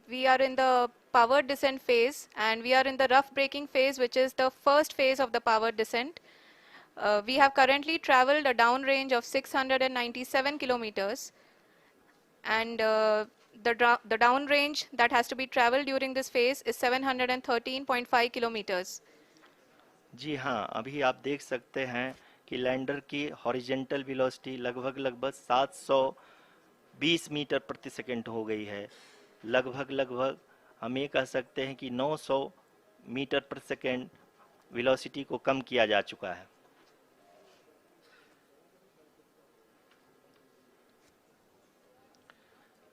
We are in the powered descent phase, and we are in the rough braking phase, which is the first phase of the powered descent. We have currently traveled a downrange of 697 kilometers, and the downrange that has to be traveled during this phase is 713.5 kilometers. जी हाँ, अभी आप देख सकते हैं कि lander की horizontal velocity लगभग 720 metre प्रति सेकंड हो गई है। लगभग हम ये कह सकते हैं कि 900 मीटर प्रति सेकंड वेलोसिटी को कम किया जा चुका है।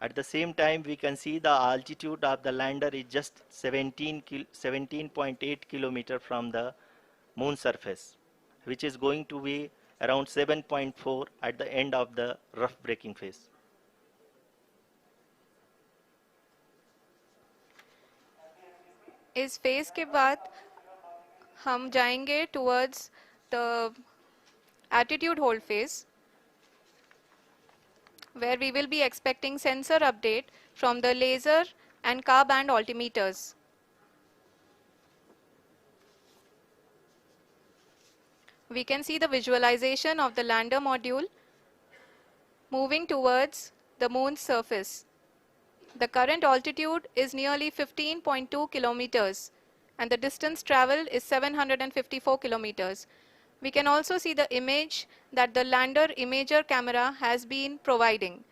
At the same time, we can see the altitude of the lander is just 17.8 kilometer from the moon surface, which is going to be around 7.4 at the end of the rough braking phase. इस phase के बाद हम जाएंगे towards the attitude hold phase, where we will be expecting sensor update from the laser and car band altimeters. We can see the visualization of the lander module moving towards the moon's surface. The current altitude is nearly 15.2 kilometers, and the distance traveled is 754 kilometers. We can also see the image that the lander imager camera has been providing.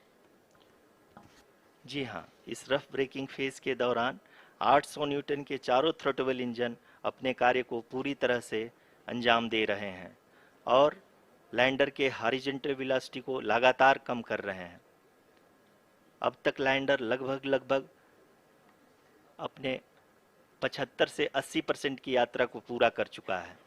जी हाँ, इस rough breaking phase के दौरान 800 Newton के चारों throttle engine अपने कार्य को पूरी तरह से अंजाम दे रहे हैं और लैंडर के हॉरिजॉन्टल वेलोसिटी को लगातार कम कर रहे हैं। अब तक लैंडर लगभग अपने 75 से 80% की यात्रा को पूरा कर चुका है।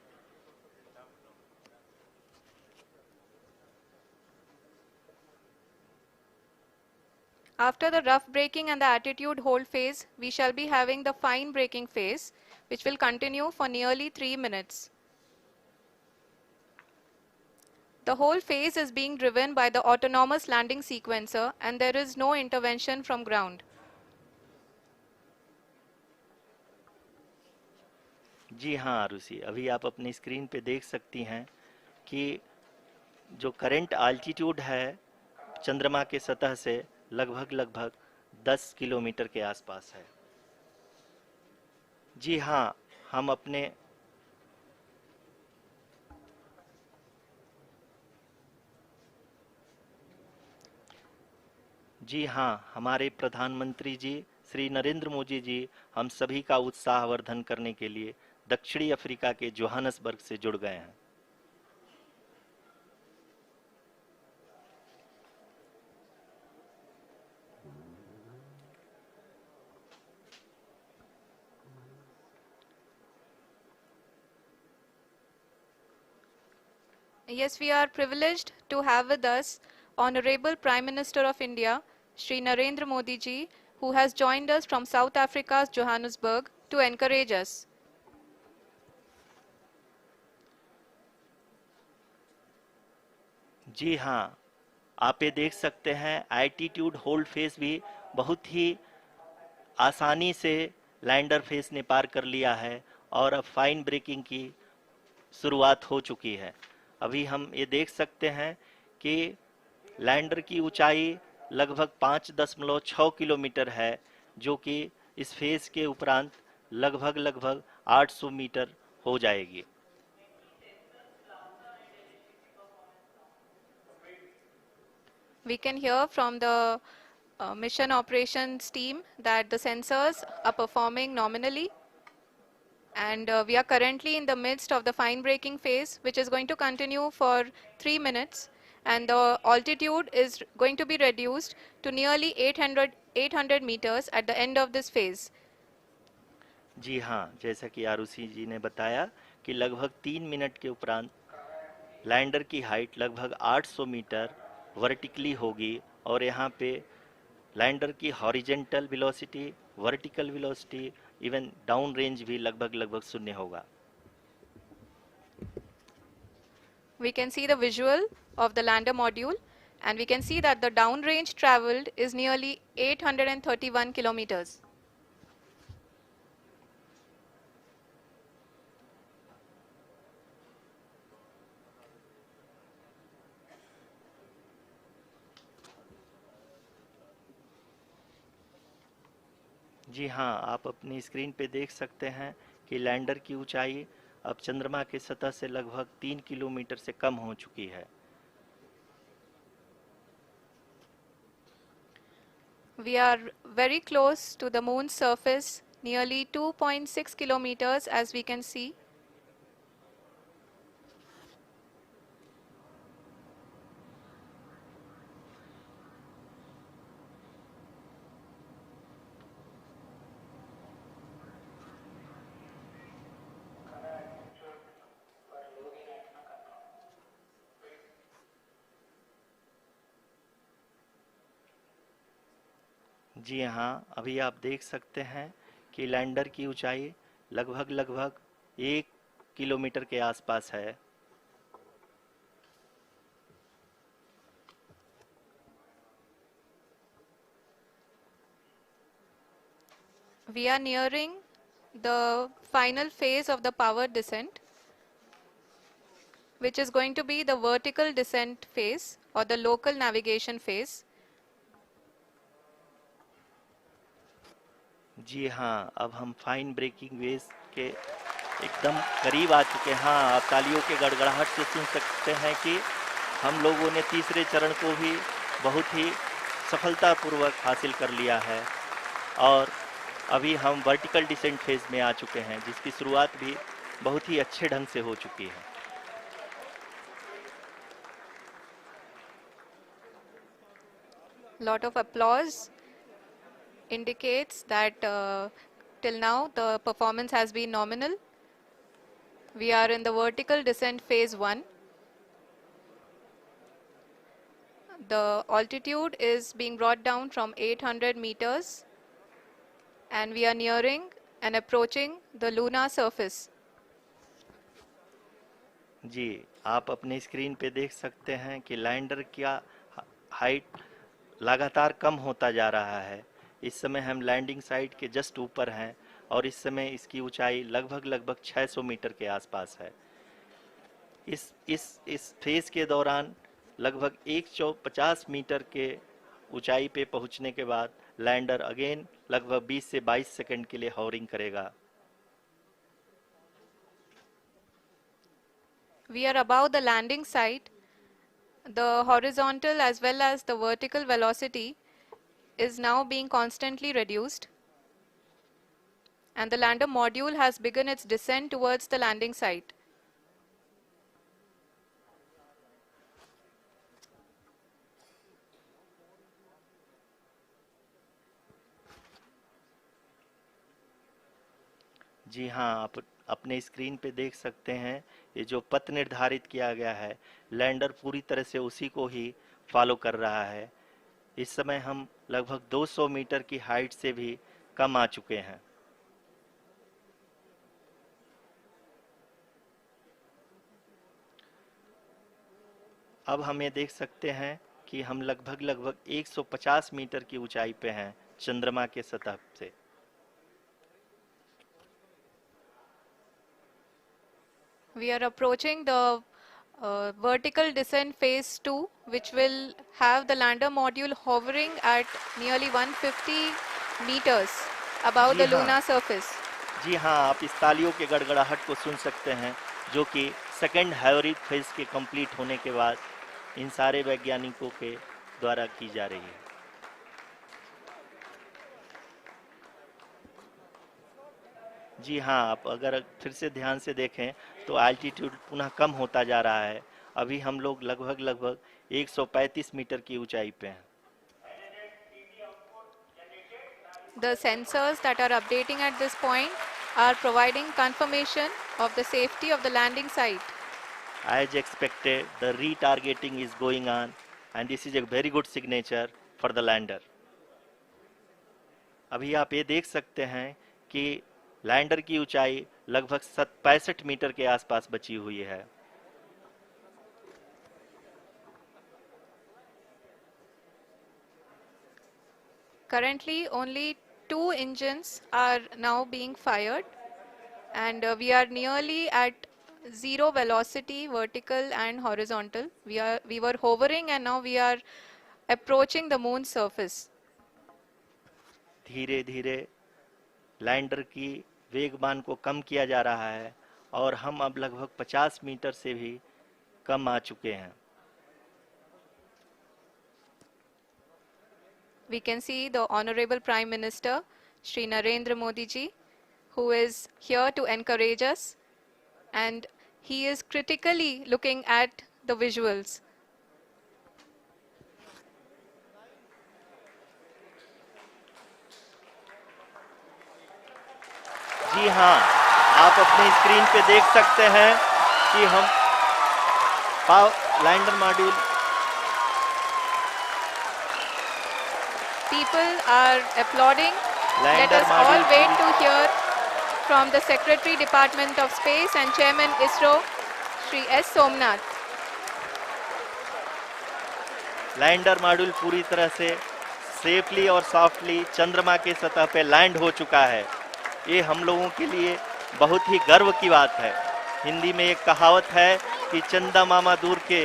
After the rough braking and the attitude hold phase, we shall be having the fine braking phase, which will continue for nearly 3 minutes. The whole phase is being driven by the autonomous landing sequencer, and there is no intervention from ground. जी हाँ आरुषि, अभी आप अपनी screen पे देख सकती हैं कि जो करंट आल्टीट्यूड है चंद्रमा के सतह से लगभग 10 किलोमीटर के आसपास है। जी हाँ, हम अपने जी हाँ, हमारे प्रधानमंत्री जी श्री नरेंद्र मोदी जी हम सभी का उत्साहवर्धन करने के लिए दक्षिणी अफ्रीका के जोहानसबर्ग से जुड़ गए हैं। Yes, we are privileged to have with us Honorable Prime Minister of India, Shri Narendra Modi ji, who has joined us from South Africa's Johannesburg to encourage us. जी हाँ, आप ये देख सकते हैं एल्टीट्यूड होल्ड फेस भी बहुत ही आसानी से लैंडर फेस ने पार कर लिया है और अब फाइन ब्रेकिंग की शुरुआत हो चुकी है। अभी हम ये देख सकते हैं कि लैंडर की ऊंचाई लगभग 5.6 किलोमीटर है, जो कि इस फेज के उपरांत लगभग 800 मीटर हो जाएगी। We can hear from the mission operations team that the sensors are performing nominally, and we are currently in the midst of the fine braking phase, which is going to continue for 3 minutes, and the altitude is going to be reduced to nearly 800 meters at the end of this phase. जी हाँ, जैसा कि आरुषि जी ने बताया कि लगभग 3 minute के उपरांत lander की हाइट लगभग 800 मीटर वर्टिकली होगी और यहाँ पे लैंडर की horizontal velocity, vertical velocity, even down range भी लगभग 0 होगा। We can see the visual of the lander module, and we can see that the downrange traveled is nearly 831 kilometers. जी हाँ, आप अपनी स्क्रीन पे देख सकते हैं कि लैंडर की ऊंचाई अब चंद्रमा की सतह से लगभग 3 किलोमीटर से कम हो चुकी है। We are very close to the moon's surface, nearly 2.6 kilometers, as we can see. जी हाँ, अभी आप देख सकते हैं कि लैंडर की ऊंचाई लगभग 1 किलोमीटर के आसपास है। We are nearing the final phase of the power descent, which is going to be the vertical descent phase or the local navigation phase. जी हाँ, अब हम फाइन ब्रेकिंग वेव्स के एकदम करीब आ चुके हैं। हाँ, आप तालियों के गड़गड़ाहट से सुन सकते हैं कि हम लोगों ने तीसरे चरण को भी बहुत ही सफलतापूर्वक हासिल कर लिया है और अभी हम वर्टिकल डिसेंट फेज में आ चुके हैं, जिसकी शुरुआत भी बहुत ही अच्छे ढंग से हो चुकी है। Lot of applause indicates that till now the performance has been nominal. We are in the vertical descent phase 1. The altitude is being brought down from 800 meters, and we are nearing and approaching the lunar surface. जी, आप अपनी screen पे देख सकते हैं कि lander का height लगातार कम होता जा रहा है। इस समय हम लैंडिंग साइट के जस्ट ऊपर हैं और इस समय इसकी ऊंचाई लगभग 600 मीटर के आसपास है। इस फेज के दौरान लगभग 150 मीटर के ऊंचाई पे पहुंचने के बाद लैंडर अगेन लगभग 20 से 22 सेकंड के लिए हॉवरिंग करेगा। We are above the landing site. The horizontal as well as the vertical velocity is now being constantly reduced, and the lander module has begun its descent towards the landing site. जी हाँ, आप अपने screen पे देख सकते हैं ये जो पथ निर्धारित किया गया है, लैंडर पूरी तरह से उसी को ही फॉलो कर रहा है। इस समय हम लगभग 200 मीटर की हाइट से भी कम आ चुके हैं। अब हम ये देख सकते हैं कि हम लगभग 150 मीटर की ऊंचाई पे हैं चंद्रमा के सतह से। We are approaching the vertical descent phase 2, which will have the lander module hovering at nearly 150 meters above ji the हाँ, lunar surface. जी हाँ, आप इस तालियों के गड़गड़ाहट को सुन सकते हैं, जो कि सेकंड हैवरिक फेज के कंप्लीट होने के बाद इन सारे वैज्ञानिकों के द्वारा की जा रही है। जी हाँ, आप अगर फिर से ध्यान से देखें तो एल्टीट्यूड पुनः कम होता जा रहा है। अभी हम लोग लगभग 135 मीटर की ऊंचाई पे हैं। The sensors that are updating at this point are providing confirmation of the safety of the landing site. As expected, the retargeting is going on and this is a very good signature for the lander. अभी आप ये देख सकते हैं कि lander की ऊंचाई लगभग 65 मीटर के आसपास बची हुई है। Currently, only 2 engines are now being fired, and we are nearly at zero velocity, vertical and horizontal. We were hovering, and now we are approaching the moon's surface. धीरे धीरे लैंडर की वेगमान को कम किया जा रहा है और हम अब लगभग 50 मीटर से भी कम आ चुके हैं. We can see the Honorable Prime Minister, Shri Narendra Modi ji, who is here to encourage us, and he is critically looking at the visuals. जी हाँ, आप अपनी स्क्रीन पे देख सकते हैं कि हम lander module. People are applauding. Let lander us all module wait to hear from the Secretary Department of Space and Chairman ISRO, Shri S. Somnath. Lander module पूरी तरह से सेफली और सॉफ्टली चंद्रमा के सतह पे लैंड हो चुका है. ये हम लोगों के लिए बहुत ही गर्व की बात है. हिंदी में एक कहावत है कि चंदा मामा दूर के,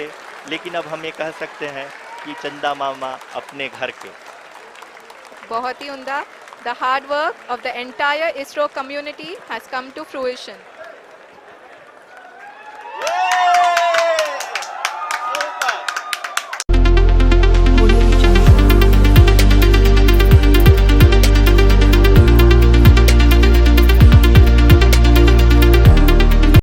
लेकिन अब हम ये कह सकते हैं कि चंदा मामा अपने घर के. बहुत ही उम्दा. The hard work of the entire ISRO community has come to fruition.